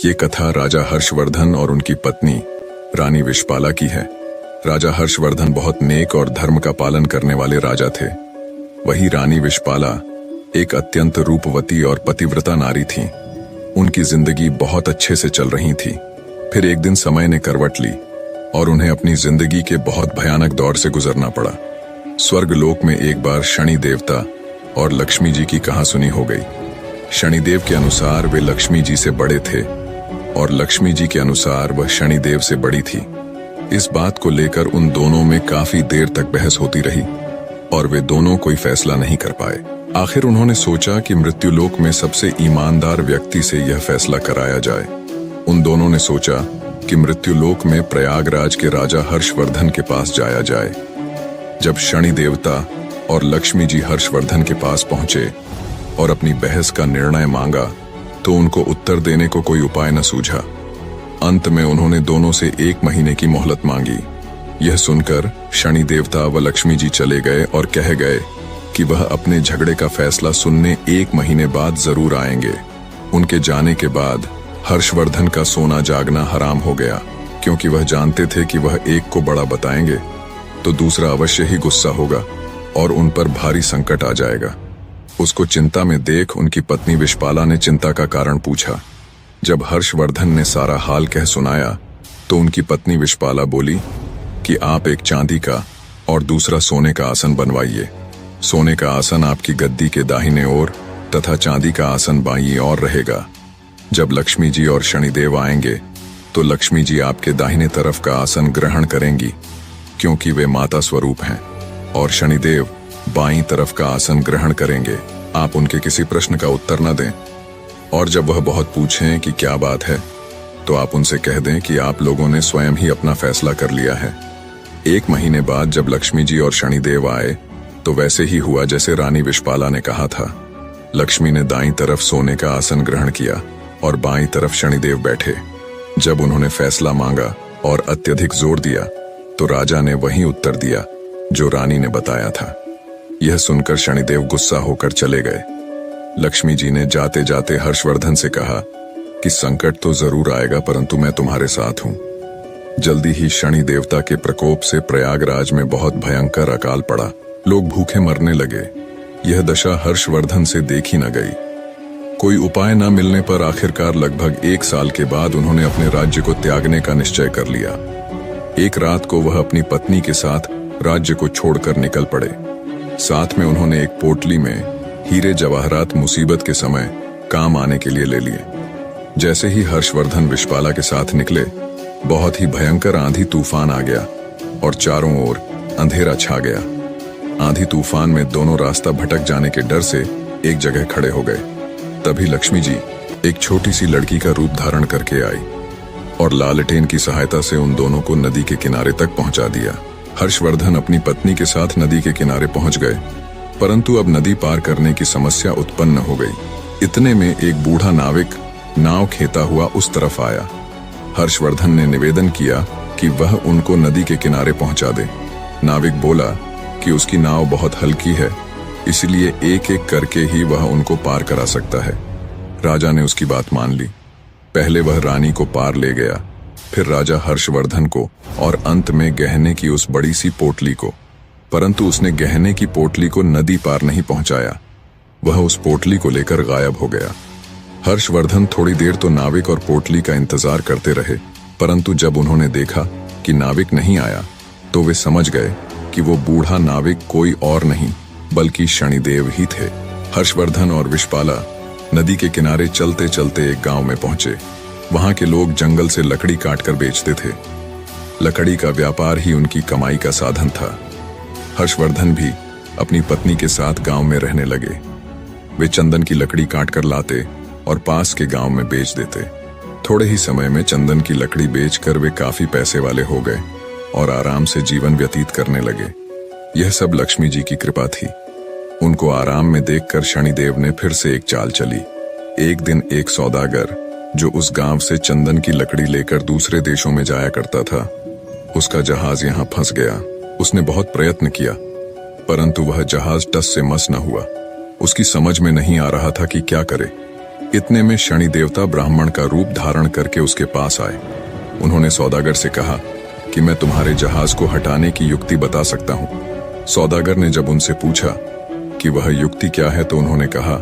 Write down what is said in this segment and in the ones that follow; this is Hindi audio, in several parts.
ये कथा राजा हर्षवर्धन और उनकी पत्नी रानी विशपाला की है। राजा हर्षवर्धन बहुत नेक और धर्म का पालन करने वाले राजा थे। वही रानी विशपाला एक अत्यंत रूपवती और पतिव्रता नारी थी। उनकी जिंदगी बहुत अच्छे से चल रही थी। फिर एक दिन समय ने करवट ली और उन्हें अपनी जिंदगी के बहुत भयानक दौर से गुजरना पड़ा। स्वर्गलोक में एक बार शनि देवता और लक्ष्मी जी की कहासुनी हो गई। शनिदेव के अनुसार वे लक्ष्मी जी से बड़े थे और लक्ष्मी जी के अनुसार वह शनिदेव से बड़ी थी। इस बात को लेकर उन दोनों में काफी देर तक बहस होती रही और वे दोनों कोई फैसला नहीं कर पाए। आखिर उन्होंने सोचा कि मृत्युलोक में सबसे ईमानदार व्यक्ति से यह फैसला कराया जाए। उन दोनों ने सोचा कि मृत्युलोक में प्रयागराज के राजा हर्षवर्धन के पास जाया जाए। जब शनि देवता और लक्ष्मी जी हर्षवर्धन के पास पहुंचे और अपनी बहस का निर्णय मांगा तो उनको उत्तर देने को कोई उपाय न सूझा। अंत में उन्होंने दोनों से 1 महीने की मोहलत मांगी। यह सुनकर शनि देवता व लक्ष्मी जी चले गए और कह गए कि वह अपने झगड़े का फैसला सुनने 1 महीने बाद जरूर आएंगे। उनके जाने के बाद हर्षवर्धन का सोना जागना हराम हो गया, क्योंकि वह जानते थे कि वह एक को बड़ा बताएंगे तो दूसरा अवश्य ही गुस्सा होगा और उन पर भारी संकट आ जाएगा। उसको चिंता में देख उनकी पत्नी विशपाला ने चिंता का कारण पूछा। जब हर्षवर्धन ने सारा हाल कह सुनाया तो उनकी पत्नी विशपाला बोली कि आप एक चांदी का और दूसरा सोने का आसन बनवाइए। सोने का आसन आपकी गद्दी के दाहिने ओर तथा चांदी का आसन बाईं ओर रहेगा। जब लक्ष्मी जी और शनिदेव आएंगे तो लक्ष्मी जी आपके दाहिने तरफ का आसन ग्रहण करेंगी, क्योंकि वे माता स्वरूप हैं, और शनिदेव बाईं तरफ का आसन ग्रहण करेंगे। आप उनके किसी प्रश्न का उत्तर न दें, और जब वह बहुत पूछें कि क्या बात है तो आप उनसे कह दें कि आप लोगों ने स्वयं ही अपना फैसला कर लिया है। 1 महीने बाद जब लक्ष्मी जी और शनिदेव आए तो वैसे ही हुआ जैसे रानी विशपाला ने कहा था। लक्ष्मी ने दाईं तरफ सोने का आसन ग्रहण किया और बाईं तरफ शनिदेव बैठे। जब उन्होंने फैसला मांगा और अत्यधिक जोर दिया तो राजा ने वही उत्तर दिया जो रानी ने बताया था। यह सुनकर शनिदेव गुस्सा होकर चले गए। लक्ष्मी जी ने जाते जाते हर्षवर्धन से कहा कि संकट तो जरूर आएगा, परंतु मैं तुम्हारे साथ हूं। जल्दी ही शनि देवता के प्रकोप से प्रयागराज में बहुत भयंकर अकाल पड़ा। लोग भूखे मरने लगे। यह दशा हर्षवर्धन से देखी न गई। कोई उपाय न मिलने पर आखिरकार लगभग 1 साल के बाद उन्होंने अपने राज्य को त्यागने का निश्चय कर लिया। एक रात को वह अपनी पत्नी के साथ राज्य को छोड़कर निकल पड़े। साथ में उन्होंने एक पोटली में हीरे जवाहरात मुसीबत के समय काम आने के लिए ले लिए। जैसे ही हर्षवर्धन विशपाला के साथ निकले, बहुत ही भयंकर आंधी तूफान आ गया और चारों ओर अंधेरा छा गया। आंधी तूफान में दोनों रास्ता भटक जाने के डर से एक जगह खड़े हो गए। तभी लक्ष्मी जी एक छोटी सी लड़की का रूप धारण करके आई और लालटेन की सहायता से उन दोनों को नदी के किनारे तक पहुंचा दिया। हर्षवर्धन अपनी पत्नी के साथ नदी के किनारे पहुंच गए, परंतु अब नदी पार करने की समस्या उत्पन्न हो गई। इतने में एक बूढ़ा नाविक नाव खेता हुआ उस तरफ आया। हर्षवर्धन ने निवेदन किया कि वह उनको नदी के किनारे पहुंचा दे। नाविक बोला कि उसकी नाव बहुत हल्की है, इसलिए एक एक करके ही वह उनको पार करा सकता है। राजा ने उसकी बात मान ली। पहले वह रानी को पार ले गया, फिर राजा हर्षवर्धन को और अंत में गहने की उस बड़ी सी पोटली को। परंतु उसने गहने की पोटली को नदी पार नहीं पहुंचाया। वह उस पोटली को लेकर गायब हो गया। हर्षवर्धन थोड़ी देर तो नाविक और पोटली का इंतजार करते रहे, परंतु जब उन्होंने देखा कि नाविक नहीं आया तो वे समझ गए कि वो बूढ़ा नाविक कोई और नहीं बल्कि शनिदेव ही थे। हर्षवर्धन और विशपाला नदी के किनारे चलते चलते एक गांव में पहुंचे। वहां के लोग जंगल से लकड़ी काटकर बेचते थे। लकड़ी का व्यापार ही उनकी कमाई का साधन था। हर्षवर्धन भी अपनी पत्नी के साथ गांव में रहने लगे। वे चंदन की लकड़ी काटकर लाते और पास के गांव में बेच देते। थोड़े ही समय में चंदन की लकड़ी बेचकर वे काफी पैसे वाले हो गए और आराम से जीवन व्यतीत करने लगे। यह सब लक्ष्मी जी की कृपा थी। उनको आराम में देखकर शनिदेव ने फिर से एक चाल चली। एक दिन एक सौदागर जो उस गांव से चंदन की लकड़ी लेकर दूसरे देशों में जाया करता था, उसका जहाज यहाँ फंस गया। उसने बहुत प्रयत्न किया, परंतु वह जहाज टस से मस न हुआ। उसकी समझ में नहीं आ रहा था कि क्या करे। इतने में शनि देवता ब्राह्मण का रूप धारण करके उसके पास आए। उन्होंने सौदागर से कहा कि मैं तुम्हारे जहाज को हटाने की युक्ति बता सकता हूं। सौदागर ने जब उनसे पूछा कि वह युक्ति क्या है तो उन्होंने कहा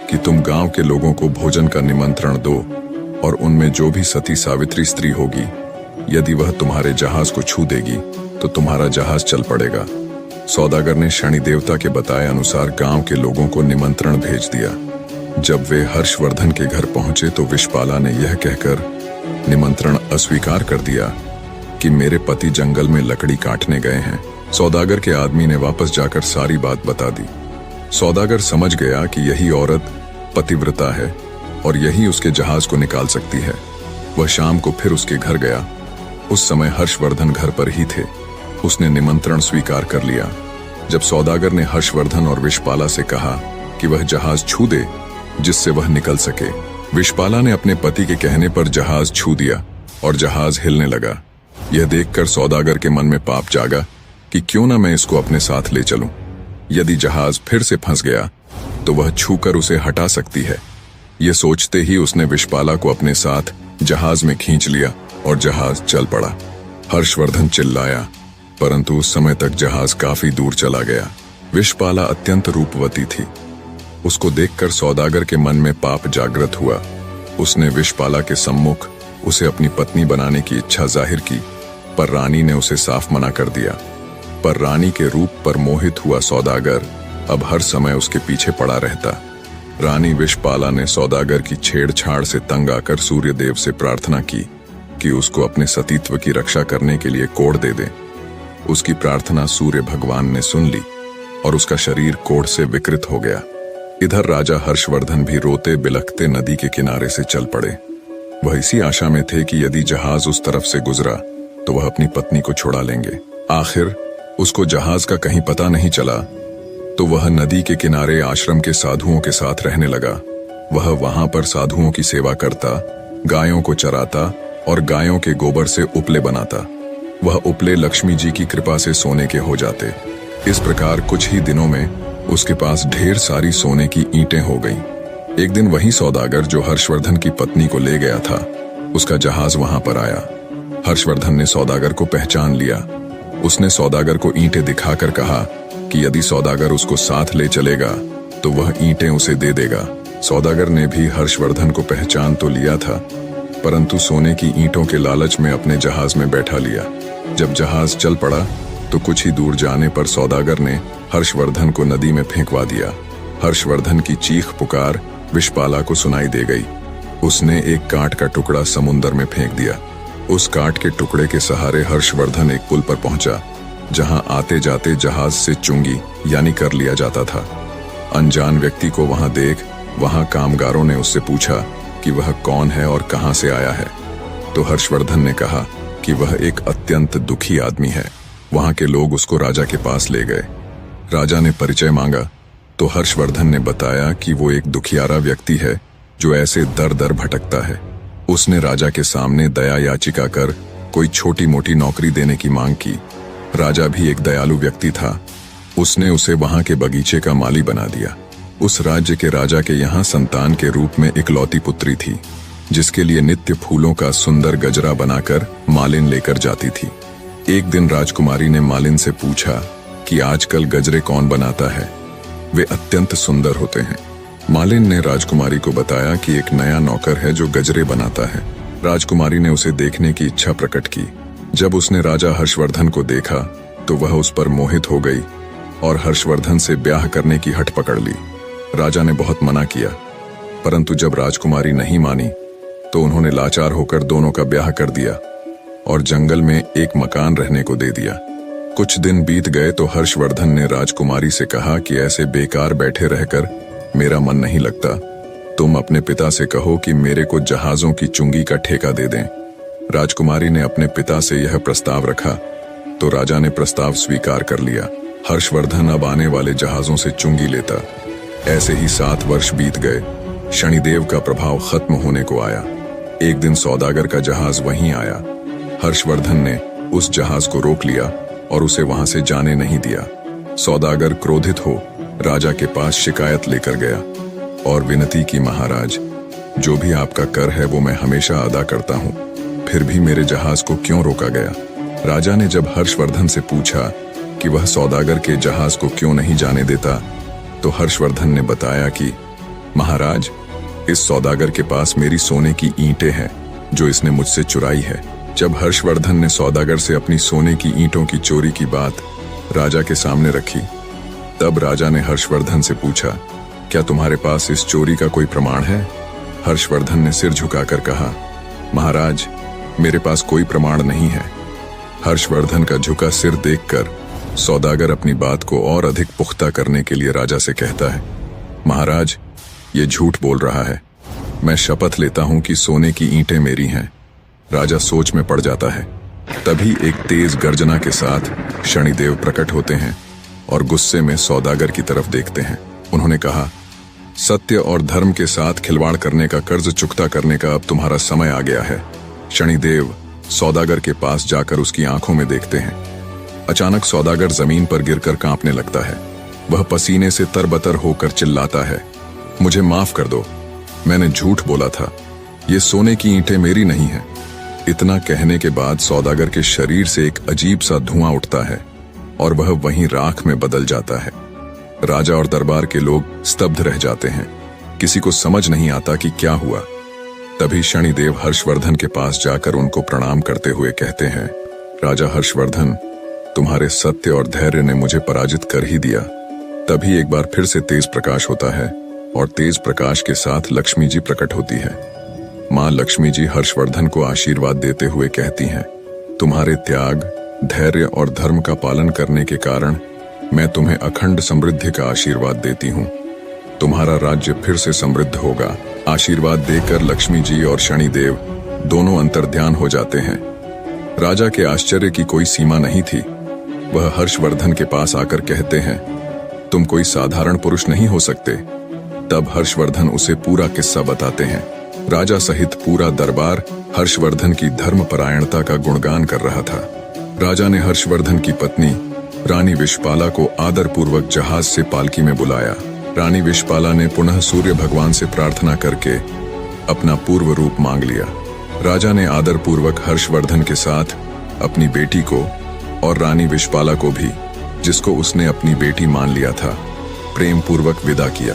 कि तुम गांव के लोगों को भोजन का निमंत्रण दो और उनमें जो भी सती सावित्री स्त्री होगी, यदि वह तुम्हारे जहाज को छू देगी तो तुम्हारा जहाज चल पड़ेगा। सौदागर ने शनि देवता के बताए अनुसार गांव के लोगों को निमंत्रण भेज दिया। जब वे हर्षवर्धन के घर पहुंचे तो विषपाला ने यह कहकर निमंत्रण अस्वीकार कर दिया कि मेरे पति जंगल में लकड़ी काटने गए हैं। सौदागर के आदमी ने वापस जाकर सारी बात बता दी। सौदागर समझ गया कि यही औरत पतिव्रता है और यही उसके जहाज को निकाल सकती है। वह शाम को फिर उसके घर गया। उस समय हर्षवर्धन घर पर ही थे। उसने निमंत्रण स्वीकार कर लिया। जब सौदागर ने हर्षवर्धन और विषपाला से कहा कि वह जहाज छू दे जिससे वह निकल सके, विषपाला ने अपने पति के कहने पर जहाज छू दिया और जहाज हिलने लगा। यह देखकर सौदागर के मन में पाप जागा कि क्यों ना मैं इसको अपने साथ ले चलूं। यदि जहाज फिर से फंस गया तो वह छूकर उसे हटा सकती है। यह सोचते ही उसने विषपाला को अपने साथ जहाज में खींच लिया और जहाज चल पड़ा। हर्षवर्धन चिल्लाया, परंतु उस समय तक जहाज काफी दूर चला गया। विषपाला अत्यंत रूपवती थी। उसको देखकर सौदागर के मन में पाप जागृत हुआ। उसने विषपाला के सम्मुख उसे अपनी पत्नी बनाने की इच्छा जाहिर की, पर रानी ने उसे साफ मना कर दिया। पर रानी के रूप पर मोहित हुआ सौदागर अब हर समय उसके पीछे पड़ा रहता। रानी विषपाला ने सौदागर की छेड़छाड़ से तंग आकर सूर्यदेव से प्रार्थना की कि उसको अपने सतीत्व की रक्षा करने के लिए कोढ़ दे दे। उसकी प्रार्थना सूर्य भगवान ने सुन ली और उसका शरीर कोढ़ से विकृत हो गया। इधर राजा हर्षवर्धन भी रोते बिलखते नदी के किनारे से चल पड़े। वह इसी आशा में थे कि यदि जहाज उस तरफ से गुजरा तो वह अपनी पत्नी को छुड़ा लेंगे। आखिर उसको जहाज का कहीं पता नहीं चला तो वह नदी के किनारे आश्रम के साधुओं के साथ रहने लगा। वह वहां पर साधुओं की सेवा करता, गायों को चराता और गायों के गोबर से उपले बनाता। वह उपले लक्ष्मी जी की कृपा से सोने के हो जाते। इस प्रकार कुछ ही दिनों में उसके पास ढेर सारी सोने की ईंटें हो गईं। एक दिन वही सौदागर जो हर्षवर्धन की पत्नी को ले गया था, उसका जहाज वहां पर आया। हर्षवर्धन ने सौदागर को पहचान लिया। उसने सौदागर को ईंटें दिखाकर कहा कि यदि सौदागर उसको साथ ले चलेगा तो वह ईंटें उसे दे देगा। सौदागर ने भी हर्षवर्धन को पहचान तो लिया था, परंतु सोने की ईंटों के लालच में अपने जहाज में बैठा लिया। जब जहाज चल पड़ा तो कुछ ही दूर जाने पर सौदागर ने हर्षवर्धन को नदी में फेंकवा दिया। हर्षवर्धन की चीख पुकार विषपाला को सुनाई दे गई। उसने एक काठ का टुकड़ा समुद्र में फेंक दिया। उस काठ के टुकड़े के सहारे हर्षवर्धन एक पुल पर पहुंचा, जहां आते जाते जहाज से चुंगी यानी कर लिया जाता था। अनजान व्यक्ति को वहां देख वहां कामगारों ने उससे पूछा कि वह कौन है और कहां से आया है। तो हर्षवर्धन ने कहा कि वह एक अत्यंत दुखी आदमी है। वहां के लोग उसको राजा के पास ले गए। राजा ने परिचय मांगा तो हर्षवर्धन ने बताया कि वो एक दुखियारा व्यक्ति है जो ऐसे दर दर भटकता है। उसने राजा के सामने दया याचिका कर कोई छोटी मोटी नौकरी देने की मांग की। राजा भी एक दयालु व्यक्ति था। उसने उसे वहां के बगीचे का माली बना दिया। उस राज्य के राजा के यहाँ संतान के रूप में इकलौती पुत्री थी, जिसके लिए नित्य फूलों का सुंदर गजरा बनाकर मालिन लेकर जाती थी। एक दिन राजकुमारी ने मालिन से पूछा कि आजकल गजरे कौन बनाता है, वे अत्यंत सुंदर होते हैं। मालिन ने राजकुमारी को बताया कि एक नया नौकर है जो गजरे बनाता है। राजकुमारी ने उसे देखने की इच्छा प्रकट की। जब उसने राजा हर्षवर्धन को देखा तो वह उस पर मोहित हो गई और हर्षवर्धन से ब्याह करने की हठ पकड़ ली। राजा ने बहुत मना किया, परंतु जब राजकुमारी नहीं मानी तो उन्होंने लाचार होकर दोनों का ब्याह कर दिया और जंगल में एक मकान रहने को दे दिया। कुछ दिन बीत गए तो हर्षवर्धन ने राजकुमारी से कहा कि ऐसे बेकार बैठे रहकर मेरा मन नहीं लगता। तुम अपने पिता से कहो कि मेरे को जहाजों की चुंगी का ठेका दे दें। राजकुमारी ने अपने पिता से यह प्रस्ताव रखा तो राजा ने प्रस्ताव स्वीकार कर लिया। हर्षवर्धन अब आने वाले जहाजों से चुंगी लेता। ऐसे ही 7 वर्ष बीत गए। शनिदेव का प्रभाव खत्म होने को आया। एक दिन सौदागर का जहाज वहीं आया। हर्षवर्धन ने उस जहाज को रोक लिया और उसे वहां से जाने नहीं दिया। सौदागर क्रोधित हो राजा के पास शिकायत लेकर गया। और विनती की, महाराज, जो भी आपका कर है वो मैं हमेशा अदा करता हूँ, फिर भी मेरे जहाज को क्यों रोका गया? राजा ने जब हर्षवर्धन से पूछा कि वह सौदागर के जहाज को क्यों नहीं जाने देता, तो हर्षवर्धन ने बताया कि महाराज, इस सौदागर के पास मेरी सोने की ईंटें हैं जो इसने मुझसे चुराई है। जब हर्षवर्धन ने सौदागर से अपनी सोने की ईंटों की चोरी की बात राजा के सामने रखी, तब राजा ने हर्षवर्धन से पूछा, क्या तुम्हारे पास इस चोरी का कोई प्रमाण है? हर्षवर्धन ने सिर झुकाकर कहा, महाराज, मेरे पास कोई प्रमाण नहीं है। हर्षवर्धन का झुका सिर देखकर सौदागर अपनी बात को और अधिक पुख्ता करने के लिए राजा से कहता है, महाराज, ये झूठ बोल रहा है। मैं शपथ लेता हूं कि सोने की ईंटें मेरी हैं। राजा सोच में पड़ जाता है। तभी एक तेज गर्जना के साथ शनिदेव प्रकट होते हैं और गुस्से में सौदागर की तरफ देखते हैं। उन्होंने कहा, सत्य और धर्म के साथ खिलवाड़ करने का कर्ज चुकता करने का अब तुम्हारा समय आ गया है। शनिदेव सौदागर के पास जाकर उसकी आंखों में देखते हैं। अचानक सौदागर जमीन पर गिरकर कांपने लगता है। वह पसीने से तरबतर होकर चिल्लाता है, मुझे माफ कर दो, मैंने झूठ बोला था, ये सोने की ईंटें मेरी नहीं हैं। इतना कहने के बाद सौदागर के शरीर से एक अजीब सा धुआं उठता है और वह वहीं राख में बदल जाता है। राजा और दरबार के लोग स्तब्ध रह जाते हैं। किसी को समझ नहीं आता कि क्या हुआ। तभी शनिदेव हर्षवर्धन के पास जाकर उनको प्रणाम करते हुए कहते हैं, राजा हर्षवर्धन, तुम्हारे सत्य और धैर्य ने मुझे पराजित कर ही दिया। तभी एक बार फिर से तेज प्रकाश होता है और तेज प्रकाश के साथ लक्ष्मी जी प्रकट होती है। मां लक्ष्मी जी हर्षवर्धन को आशीर्वाद देते हुए कहती हैं, तुम्हारे त्याग, धैर्य और धर्म का पालन करने के कारण मैं तुम्हें अखंड समृद्धि का आशीर्वाद देती हूँ। तुम्हारा राज्य फिर से समृद्ध होगा। आशीर्वाद देकर लक्ष्मी जी और शनिदेव दोनों अंतर्ध्यान हो जाते हैं। राजा के आश्चर्य की कोई सीमा नहीं थी। वह हर्षवर्धन के पास आकर कहते हैं, तुम कोई साधारण पुरुष नहीं हो सकते। तब हर्षवर्धन उसे पूरा किस्सा बताते हैं। राजा सहित पूरा दरबार हर्षवर्धन की धर्मपरायणता का गुणगान कर रहा था। राजा ने हर्षवर्धन की पत्नी रानी विश्वपाला को आदरपूर्वक जहाज से पालकी में बुलाया। रानी विश्वपाला ने पुनः सूर्य भगवान से प्रार्थना करके अपना पूर्व रूप मांग लिया। राजा ने आदरपूर्वक हर्षवर्धन के साथ अपनी बेटी को और रानी विश्वपाला को भी, जिसको उसने अपनी बेटी मान लिया था, प्रेम पूर्वक विदा किया।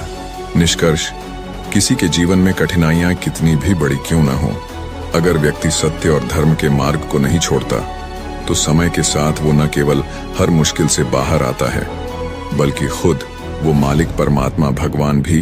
निष्कर्ष, किसी के जीवन में कठिनाइयां कितनी भी बड़ी क्यों न हो, अगर व्यक्ति सत्य और धर्म के मार्ग को नहीं छोड़ता तो समय के साथ वो न केवल हर मुश्किल से बाहर आता है, बल्कि खुद वो मालिक परमात्मा भगवान भी